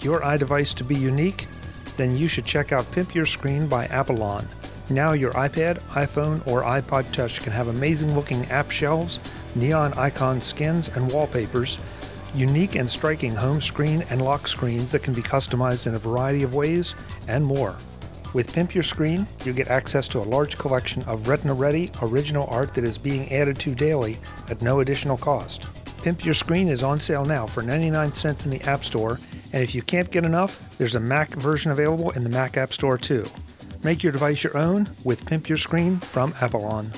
your iDevice to be unique? Then you should check out Pimp Your Screen by Apollon. Now your iPad, iPhone, or iPod Touch can have amazing-looking app shelves, neon icon skins, and wallpapers, unique and striking home screen and lock screens that can be customized in a variety of ways, and more. With Pimp Your Screen, you get access to a large collection of Retina-ready original art that is being added to daily at no additional cost. Pimp Your Screen is on sale now for 99 cents in the App Store, and if you can't get enough, there's a Mac version available in the Mac App Store too. Make your device your own with Pimp Your Screen from Apollon.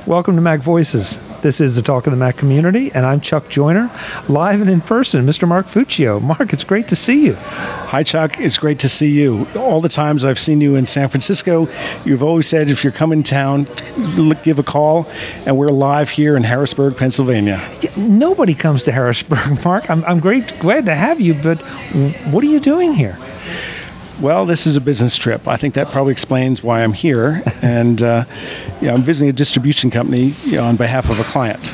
Welcome to Mac Voices. This is the Talk of the Mac community, and I'm Chuck Joyner, live and in person, Mr. Mark Fuccio. Mark, it's great to see you. Hi, Chuck. It's great to see you. All the times I've seen you in San Francisco, you've always said if you're coming town, give a call, and we're live here in Harrisburg, Pennsylvania. Yeah, nobody comes to Harrisburg, Mark. I'm glad to have you, but what are you doing here? Well, this is a business trip. I think that probably explains why I'm here. And I'm visiting a distribution company on behalf of a client.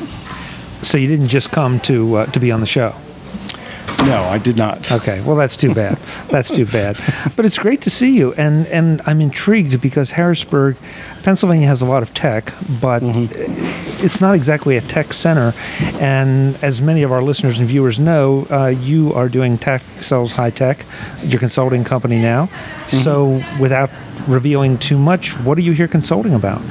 So you didn't just come to be on the show? No, I did not. Okay, well, that's too bad. That's too bad. But it's great to see you, and I'm intrigued because Harrisburg, Pennsylvania has a lot of tech, but it's not exactly a tech center. And as many of our listeners and viewers know, you are doing Tech Sells High Tech, your consulting company now. So without revealing too much, what are you here consulting about?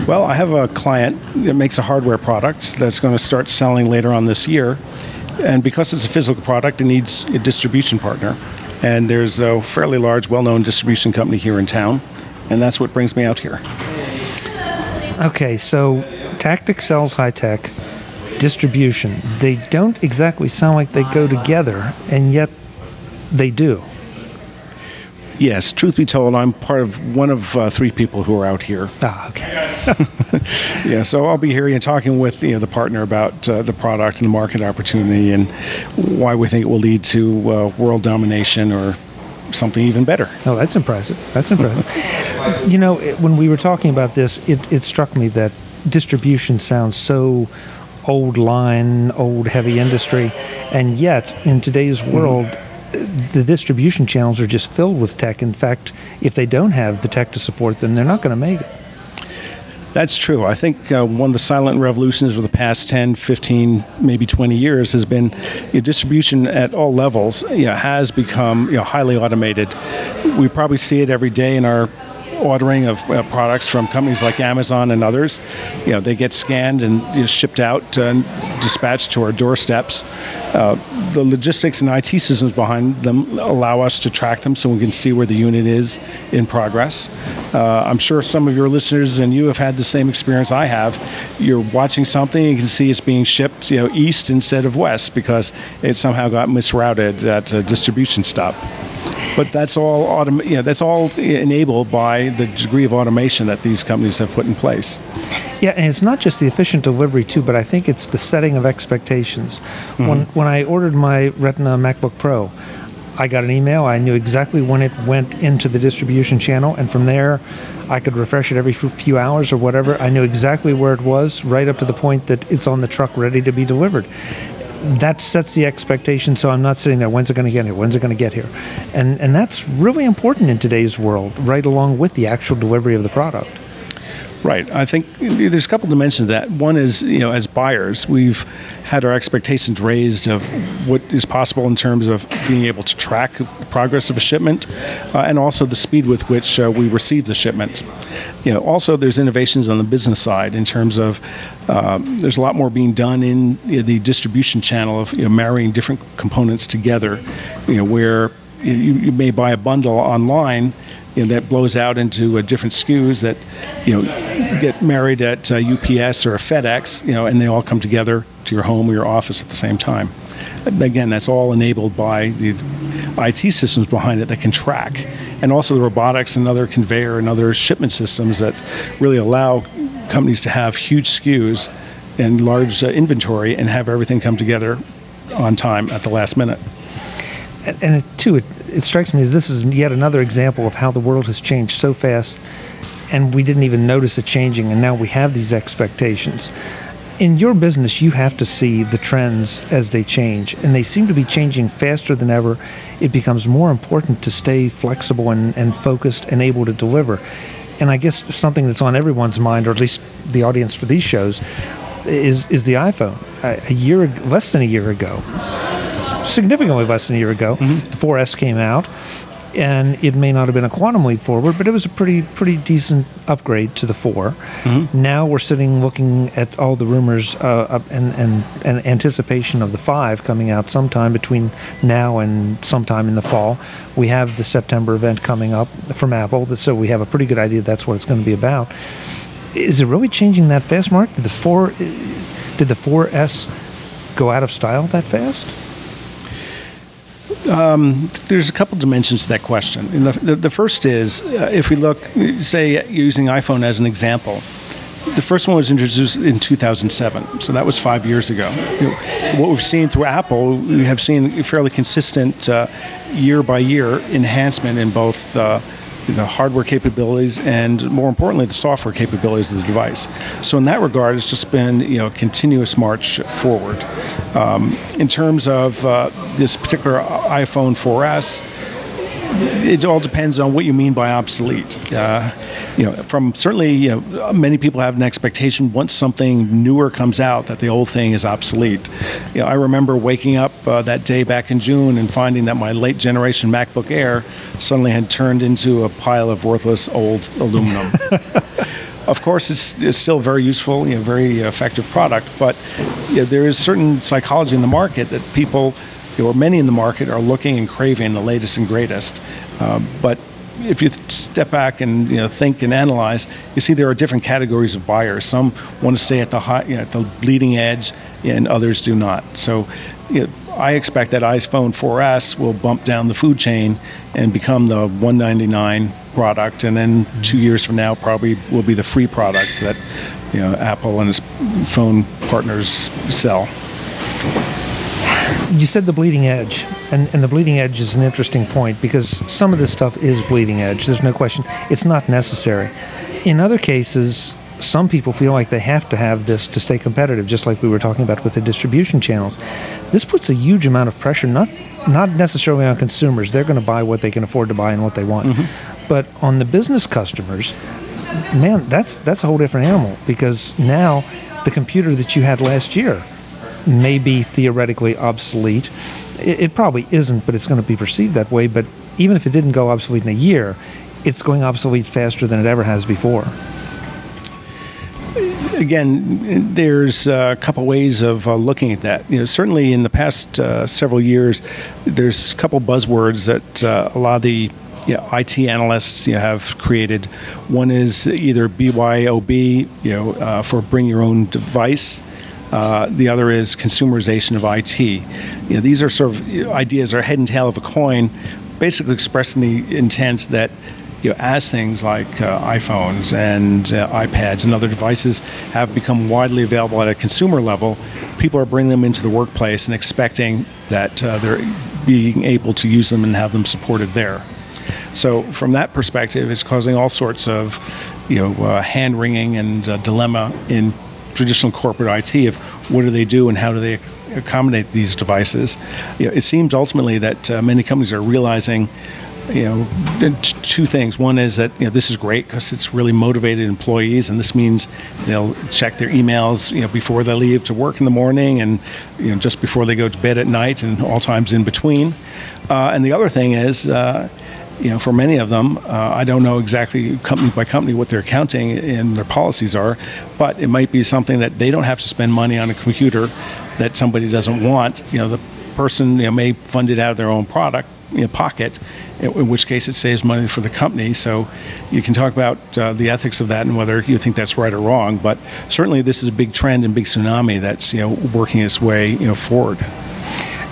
Well, I have a client that makes a hardware product that's going to start selling later on this year. And because it's a physical product, it needs a distribution partner. And there's a fairly large, well-known distribution company here in town, and that's what brings me out here. Okay, so Tactic Sells High Tech, distribution. They don't exactly sound like they go together, and yet they do. Yes, truth be told, I'm part of one of three people who are out here. Ah, okay. Yeah, so I'll be here talking with the partner about the product and the market opportunity and why we think it will lead to world domination or something even better. Oh, that's impressive. That's impressive. When we were talking about this, it struck me that distribution sounds so old line, old heavy industry, and yet in today's world, the distribution channels are just filled with tech. In fact, if they don't have the tech to support them, they're not going to make it. That's true. I think one of the silent revolutions of the past 10, 15, maybe 20 years has been distribution at all levels has become highly automated. We probably see it every day in our ordering of products from companies like Amazon and others. They get scanned and shipped out and dispatched to our doorsteps. The logistics and IT systems behind them allow us to track them so we can see where the unit is in progress. I'm sure some of your listeners and you have had the same experience I have. You're watching something, you can see it's being shipped east instead of west because it somehow got misrouted at a distribution stop. But that's all that's all enabled by the degree of automation that these companies have put in place. Yeah, and it's not just the efficient delivery too, but I think it's the setting of expectations. When I ordered my Retina MacBook Pro, I got an email. I knew exactly when it went into the distribution channel, and from there, I could refresh it every few hours or whatever. I knew exactly where it was, right up to the point that it's on the truck ready to be delivered. That sets the expectation, so I'm not sitting there, when's it going to get here, when's it going to get here? And that's really important in today's world, right along with the actual delivery of the product. Right. I think there's a couple dimensions to that. One is, as buyers, we've had our expectations raised of what is possible in terms of being able to track the progress of a shipment and also the speed with which we receive the shipment. Also, there's innovations on the business side in terms of there's a lot more being done in the distribution channel of marrying different components together, where you may buy a bundle online that blows out into different SKUs that get married at UPS or a FedEx, and they all come together to your home or your office at the same time. Again, that's all enabled by the IT systems behind it that can track, and also the robotics and other conveyor and other shipment systems that really allow companies to have huge SKUs and large inventory and have everything come together on time at the last minute. And it strikes me as this is yet another example of how the world has changed so fast, and we didn't even notice it changing, and now we have these expectations. In your business, you have to see the trends as they change, and they seem to be changing faster than ever. It becomes more important to stay flexible and focused and able to deliver. And I guess something that's on everyone's mind, or at least the audience for these shows, is the iPhone. Less than a year ago, significantly less than a year ago, the 4S came out. And it may not have been a quantum leap forward, but it was a pretty decent upgrade to the 4. Now we're sitting looking at all the rumors and anticipation of the 5 coming out sometime between now and sometime in the fall. We have the September event coming up from Apple, so we have a pretty good idea that's what it's going to be about. Is it really changing that fast, Mark? Did the 4S go out of style that fast? There's a couple dimensions to that question. And the first is, if we look, say, using iPhone as an example, the first one was introduced in 2007, so that was 5 years ago. What we've seen through Apple, we have seen a fairly consistent year-by-year enhancement in both the hardware capabilities and, more importantly, the software capabilities of the device. So in that regard, it's just been a continuous march forward. In terms of this particular iPhone 4S, it all depends on what you mean by obsolete. From certainly, many people have an expectation once something newer comes out that the old thing is obsolete. I remember waking up that day back in June and finding that my late generation MacBook Air suddenly had turned into a pile of worthless old aluminum. Of course, it's still very useful, very effective product, but there is certain psychology in the market that people, or many in the market, are looking and craving the latest and greatest. But if you step back and think and analyze, you see there are different categories of buyers. Some want to stay at the at the bleeding edge, and others do not. So, I expect that iPhone 4S will bump down the food chain and become the $199 product, and then 2 years from now probably will be the free product that Apple and its phone partners sell. You said the bleeding edge, and the bleeding edge is an interesting point because some of this stuff is bleeding edge. There's no question. It's not necessary. In other cases, some people feel like they have to have this to stay competitive, just like we were talking about with the distribution channels. This puts a huge amount of pressure, not necessarily on consumers. They're going to buy what they can afford to buy and what they want. But on the business customers, man, that's a whole different animal, because now the computer that you had last year may be theoretically obsolete. It probably isn't, but it's going to be perceived that way. But even if it didn't go obsolete in a year, it's going obsolete faster than it ever has before. Again, there's a couple ways of looking at that. Certainly in the past several years, there's a couple buzzwords that a lot of the IT analysts have created. One is either BYOB, for bring your own device. The other is consumerization of IT. These are sort of ideas are head and tail of a coin, basically expressing the intent that as things like iPhones and iPads and other devices have become widely available at a consumer level, people are bringing them into the workplace and expecting that they're being able to use them and have them supported there. So from that perspective, it's causing all sorts of hand-wringing and dilemma in traditional corporate IT of what do they do and how do they accommodate these devices. It seems ultimately that many companies are realizing two things. One is that this is great because it's really motivated employees, and this means they'll check their emails before they leave to work in the morning, and just before they go to bed at night, and all times in between. And the other thing is, for many of them, I don't know exactly company by company what their accounting and their policies are, but it might be something that they don't have to spend money on a computer that somebody doesn't want. The person may fund it out of their own pocket, in which case it saves money for the company. So you can talk about the ethics of that and whether you think that's right or wrong, but certainly this is a big trend and big tsunami that's working its way forward.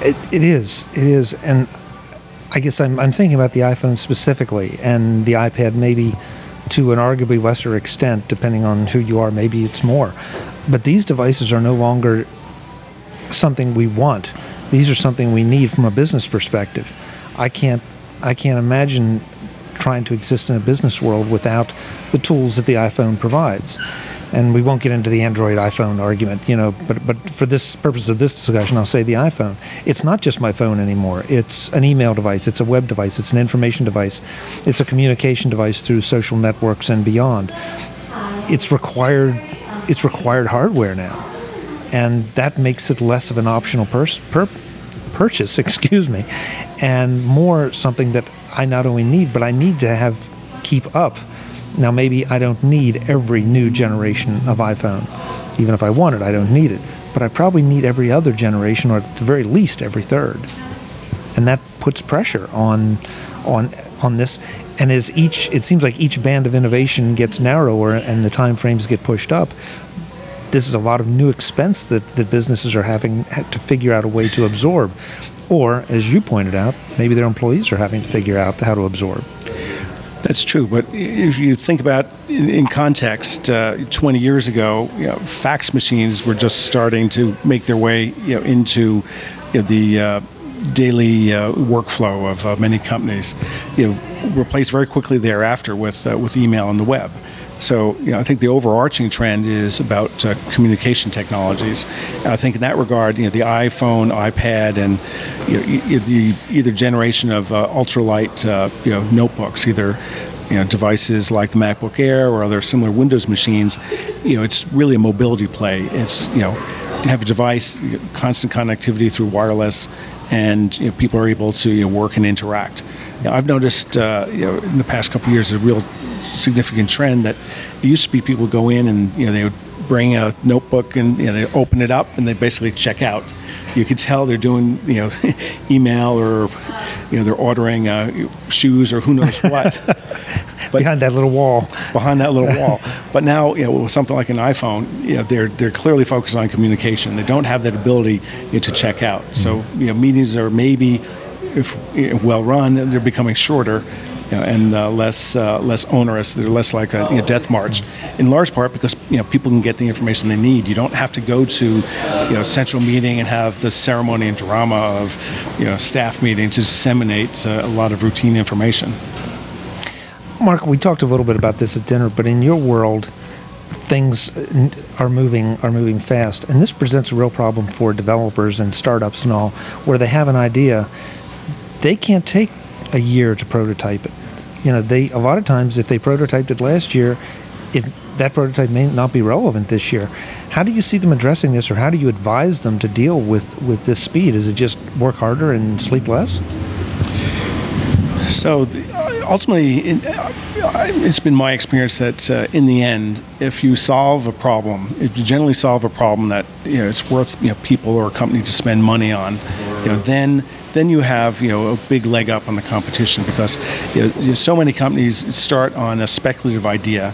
It is, and I guess I'm thinking about the iPhone specifically, and the iPad maybe to an arguably lesser extent, depending on who you are. Maybe it's more, but these devices are no longer something we want. These are something we need from a business perspective. I can't imagine trying to exist in a business world without the tools that the iPhone provides. And we won't get into the Android iPhone argument, but for this purpose of this discussion, I'll say the iPhone. It's not just my phone anymore. It's an email device, it's a web device, it's an information device, it's a communication device through social networks and beyond. It's required hardware now, and that makes it less of an optional purchase, and more something that I not only need, but I need to keep up. Now, maybe I don't need every new generation of iPhone. Even if I want it, I don't need it. But I probably need every other generation, or at the very least every third. And that puts pressure on this. And it seems like each band of innovation gets narrower and the time frames get pushed up. This is a lot of new expense that businesses are having to figure out a way to absorb. Or, as you pointed out, maybe their employees are having to figure out how to absorb. That's true, but if you think about in context, 20 years ago, fax machines were just starting to make their way, into the daily workflow of many companies. Replaced very quickly thereafter with email and the web. So, I think the overarching trend is about communication technologies. I think in that regard, the iPhone, iPad, and either generation of ultralight, notebooks, either devices like the MacBook Air or other similar Windows machines, it's really a mobility play. It's you have a device, constant connectivity through wireless, and people are able to work and interact. I've noticed in the past couple of years a real significant trend that it used to be people would go in and they would bring a notebook and they open it up and they basically check out. You could tell they're doing email, or they're ordering shoes or who knows what. But behind that little wall. But now, with something like an iPhone, they're clearly focused on communication. They don't have that ability to check out. So meetings are maybe, if well run, they're becoming shorter. And less onerous. They're less like a death march, in large part because people can get the information they need. You don't have to go to central meeting and have the ceremony and drama of staff meeting to disseminate a lot of routine information. Mark, we talked a little bit about this at dinner, but in your world, things are moving fast, and this presents a real problem for developers and startups and all, where they have an idea, they can't take a year to prototype it. A lot of times, if they prototyped it last year, that prototype may not be relevant this year. How do you see them addressing this, or how do you advise them to deal with this speed? Is it just work harder and sleep less? So ultimately, it's been my experience that in the end, if you generally solve a problem that it's worth people or a company to spend money on, then you have a big leg up on the competition, because so many companies start on a speculative idea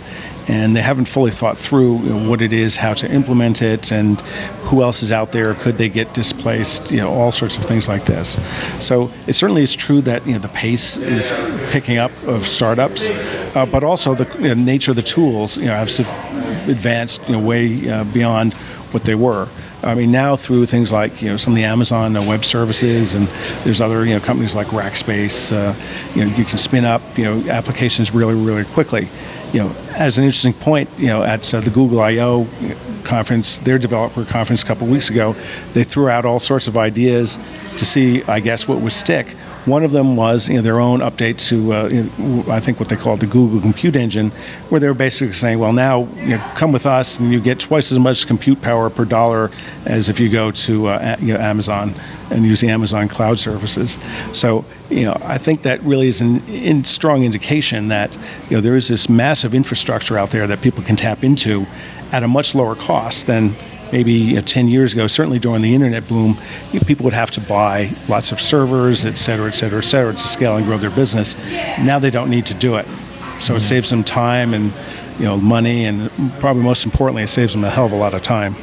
and they haven't fully thought through what it is, how to implement it, and who else is out there, could they get displaced, all sorts of things like this. So it certainly is true that the pace is picking up of startups, but also the nature of the tools have advanced way beyond what they were. I mean, now through things like some of the Amazon web services, and there's other companies like Rackspace, you can spin up applications really, really quickly. As an interesting point, at the Google I/O conference, their developer conference a couple of weeks ago, they threw out all sorts of ideas to see, I guess, what would stick. One of them was their own update to, I think what they called the Google Compute Engine, where they were basically saying, well, now come with us and you get twice as much compute power per dollar as if you go to Amazon and use the Amazon cloud services. So I think that really is a strong indication that there is this massive infrastructure out there that people can tap into at a much lower cost than maybe 10 years ago. Certainly during the internet boom, people would have to buy lots of servers, et cetera, to scale and grow their business. Now they don't need to do it. So it saves them time and money, and probably most importantly, it saves them a hell of a lot of time.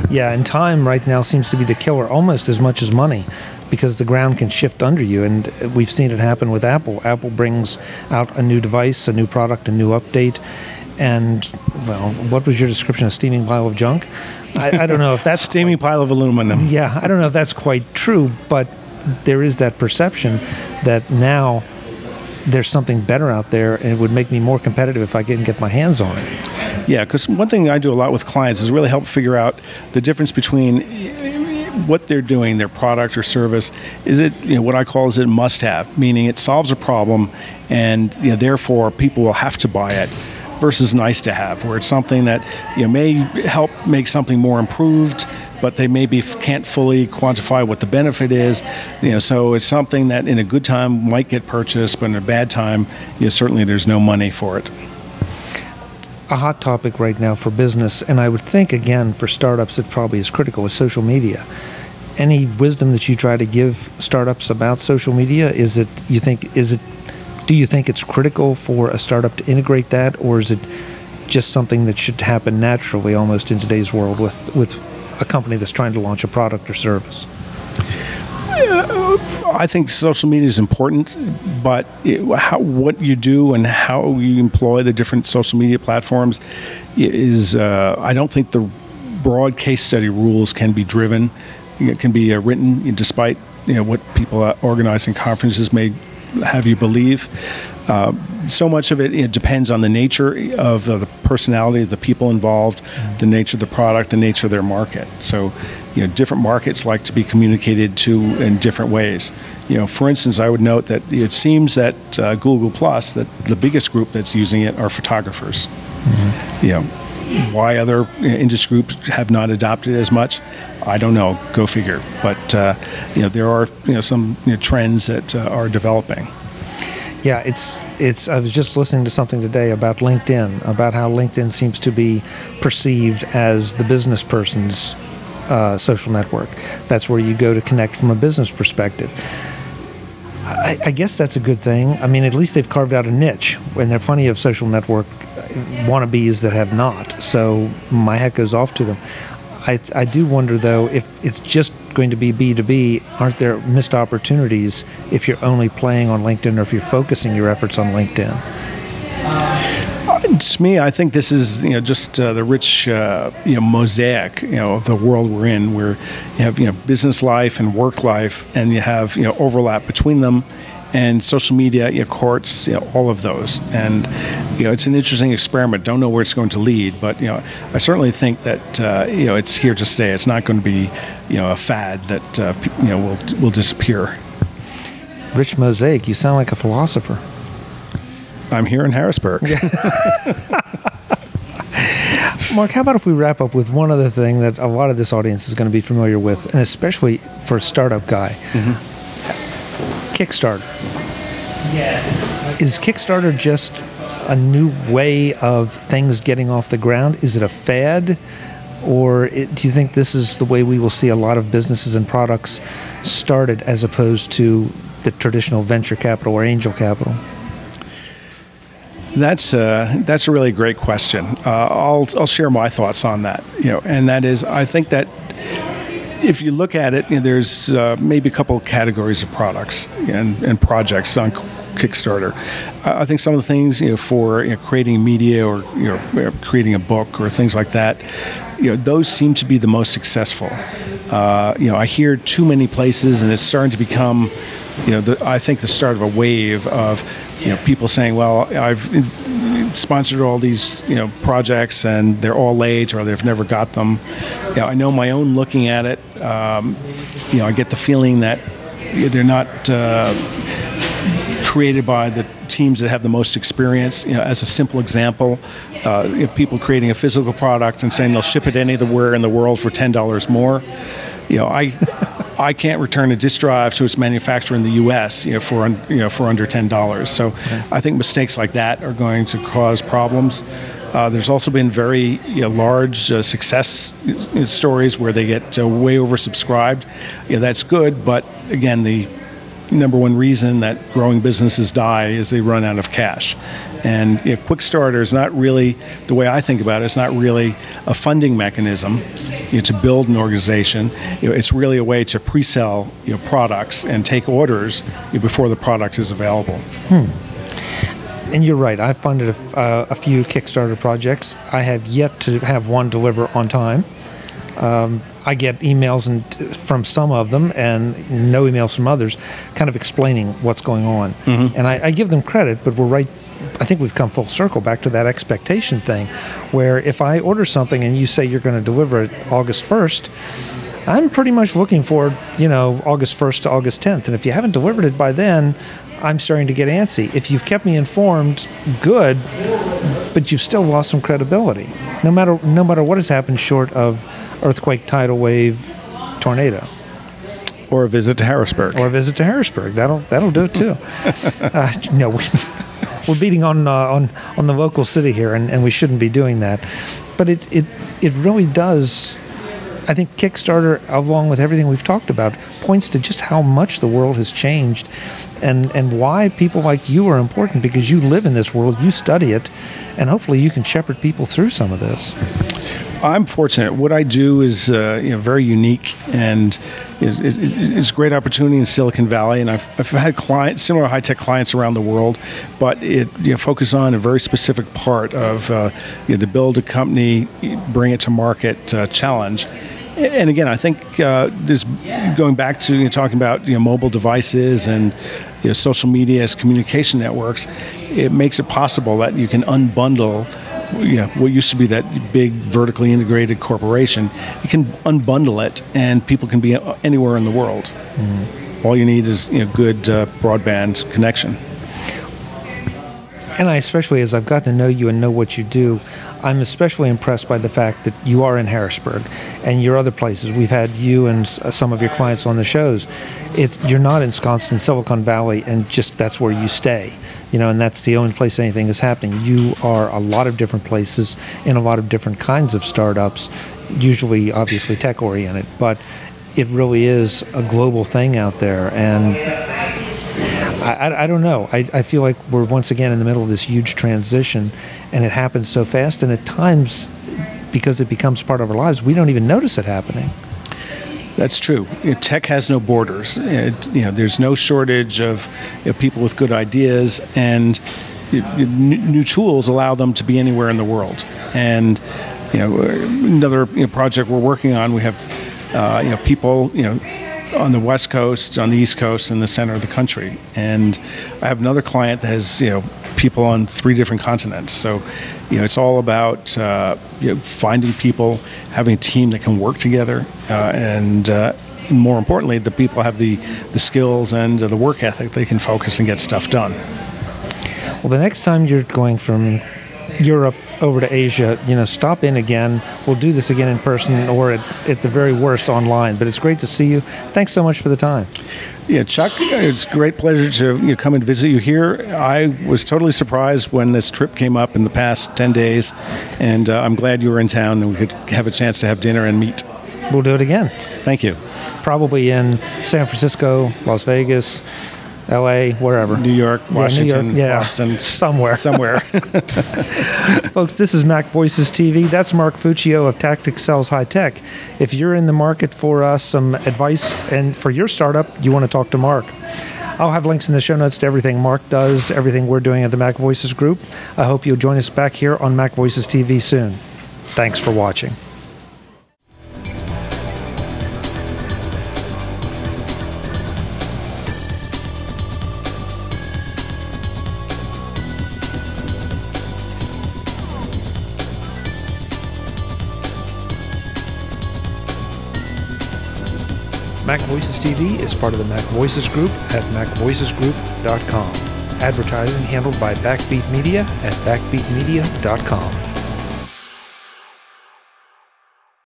Yeah, and time right now seems to be the killer almost as much as money, because the ground can shift under you, and we've seen it happen with Apple. Apple brings out a new device, a new product, a new update, and, well, what was your description? A steaming pile of junk? I don't know if that's... Steaming pile of aluminum. Yeah, I don't know if that's quite true, but there is that perception that now there's something better out there, and it would make me more competitive if I can get my hands on it. Yeah, because one thing I do a lot with clients is really help figure out the difference between what they're doing, their product or service. Is it, what I call is it must-have, meaning it solves a problem, and therefore people will have to buy it, versus nice to have, where it's something that may help make something more improved, but they maybe can't fully quantify what the benefit is. So it's something that in a good time might get purchased, but in a bad time, certainly there's no money for it. A hot topic right now for business, and I would think again for startups it probably is critical, is social media. Any wisdom that you try to give startups about social media? Do you think it's critical for a startup to integrate that, or is it just something that should happen naturally almost in today's world with a company that's trying to launch a product or service? I think social media is important, but what you do and how you employ the different social media platforms is, I don't think the broad case study rules can be driven. It can be written despite what people organizing conferences may have you believe. So much of it depends on the nature of the personality of the people involved, the nature of the product, the nature of their market. So, different markets like to be communicated to in different ways. For instance, I would note that it seems that Google Plus, that the biggest group that's using it are photographers. Mm-hmm. Why other industry groups have not adopted it as much, I don't know. Go figure. But there are some trends that are developing. Yeah, it's. I was just listening to something today about LinkedIn, about how LinkedIn seems to be perceived as the business person's social network. That's where you go to connect from a business perspective. I guess that's a good thing. I mean, at least they've carved out a niche, and there are plenty of social network wannabes that have not. So my hat goes off to them. I do wonder, though, if it's just going to be B2B, aren't there missed opportunities if you're only playing on LinkedIn, or if you're focusing your efforts on LinkedIn? To me, I think this is just the rich mosaic of the world we're in, where you have business life and work life, and you have overlap between them, and social media courts all of those. And it's an interesting experiment. Don't know where it's going to lead, but I certainly think that it's here to stay. It's not going to be a fad that will disappear. Rich mosaic. You sound like a philosopher. I'm here in Harrisburg. Mark, how about if we wrap up with one other thing that a lot of this audience is going to be familiar with, and especially for a startup guy. Mm-hmm. Kickstarter. Is Kickstarter just a new way of things getting off the ground? Is it a fad? Or do you think this is the way we will see a lot of businesses and products started, as opposed to the traditional venture capital or angel capital? That's a really great question. I'll share my thoughts on that. And that is, I think that if you look at it, there's maybe a couple of categories of products and projects on Kickstarter. I think some of the things for creating media or creating a book or things like that, those seem to be the most successful. I hear too many places, and it's starting to become I think the start of a wave of people saying, well, I've sponsored all these projects and they're all late, or they've never got them. I know my own looking at it, I get the feeling that they're not created by the teams that have the most experience. As a simple example, people creating a physical product and saying they'll ship it anywhere in the world for $10 more. I can't return a disk drive to its manufacturer in the U.S. For under $10. So I think mistakes like that are going to cause problems. There's also been very large success stories where they get way oversubscribed. That's good, but again, the number one reason that growing businesses die is they run out of cash. And Kickstarter is not really, the way I think about it, it's not really a funding mechanism to build an organization. It's really a way to pre-sell products and take orders before the product is available. And you're right. I've funded a few Kickstarter projects. I have yet to have one deliver on time. I get emails from some of them and no emails from others kind of explaining what's going on. Mm-hmm. And I give them credit, but we're right. I think we've come full circle back to that expectation thing, where if I order something and you say you're going to deliver it August 1st, I'm pretty much looking for, August 1st to August 10th. And if you haven't delivered it by then, I'm starting to get antsy. If you've kept me informed, good, but you've still lost some credibility. No matter what has happened short of earthquake, tidal wave, tornado. Or a visit to Harrisburg. That'll do it too. We're beating on the local city here, and we shouldn't be doing that. But it really does. I think Kickstarter, along with everything we've talked about, points to just how much the world has changed, and why people like you are important, because you live in this world, you study it, and hopefully you can shepherd people through some of this. I'm fortunate. What I do is very unique, and it's a great opportunity in Silicon Valley. And I've had similar high-tech clients around the world, but it focus on a very specific part of the build a company, bring it to market challenge. And again, I think this going back to talking about mobile devices and social media as communication networks, it makes it possible that you can unbundle what used to be that big vertically integrated corporation. You can unbundle it, and people can be anywhere in the world. Mm-hmm. All you need is good broadband connection. And I especially, as I've gotten to know you and know what you do, I'm especially impressed by the fact that you are in Harrisburg and your other places. We've had you and some of your clients on the shows. You're not ensconced in Silicon Valley and just that's where you stay, and that's the only place anything is happening. You are a lot of different places in a lot of different kinds of startups, usually obviously tech oriented, but it really is a global thing out there. And I don't know. I feel like we're once again in the middle of this huge transition, and it happens so fast, and at times, because it becomes part of our lives, we don't even notice it happening. That's true. Tech has no borders. There's no shortage of people with good ideas, and new tools allow them to be anywhere in the world. And another project we're working on, we have people on the West Coast, on the East Coast, and the center of the country. And I have another client that has people on 3 different continents. So it's all about finding people, having a team that can work together, and more importantly, the people have the skills and the work ethic. They can focus and get stuff done. Well, the next time you're going from Europe over to Asia, stop in again. We'll do this again in person, or at the very worst online. But it's great to see you. Thanks so much for the time. Yeah, Chuck, it's a great pleasure to come and visit you here. I was totally surprised when this trip came up in the past 10 days, and I'm glad you were in town and we could have a chance to have dinner and meet. We'll do it again. Thank you. Probably in San Francisco, Las Vegas, LA, wherever. New York, Washington, New York, Boston. Somewhere. Folks, this is MacVoicesTV. That's Mark Fuccio of Tactics Sells High Tech. If you're in the market for some advice and for your startup, you want to talk to Mark. I'll have links in the show notes to everything Mark does, everything we're doing at the Mac Voices Group. I hope you'll join us back here on MacVoicesTV soon. Thanks for watching. Mac Voices TV is part of the Mac Voices Group at MacVoicesGroup.com. Advertising handled by Backbeat Media at BackbeatMedia.com.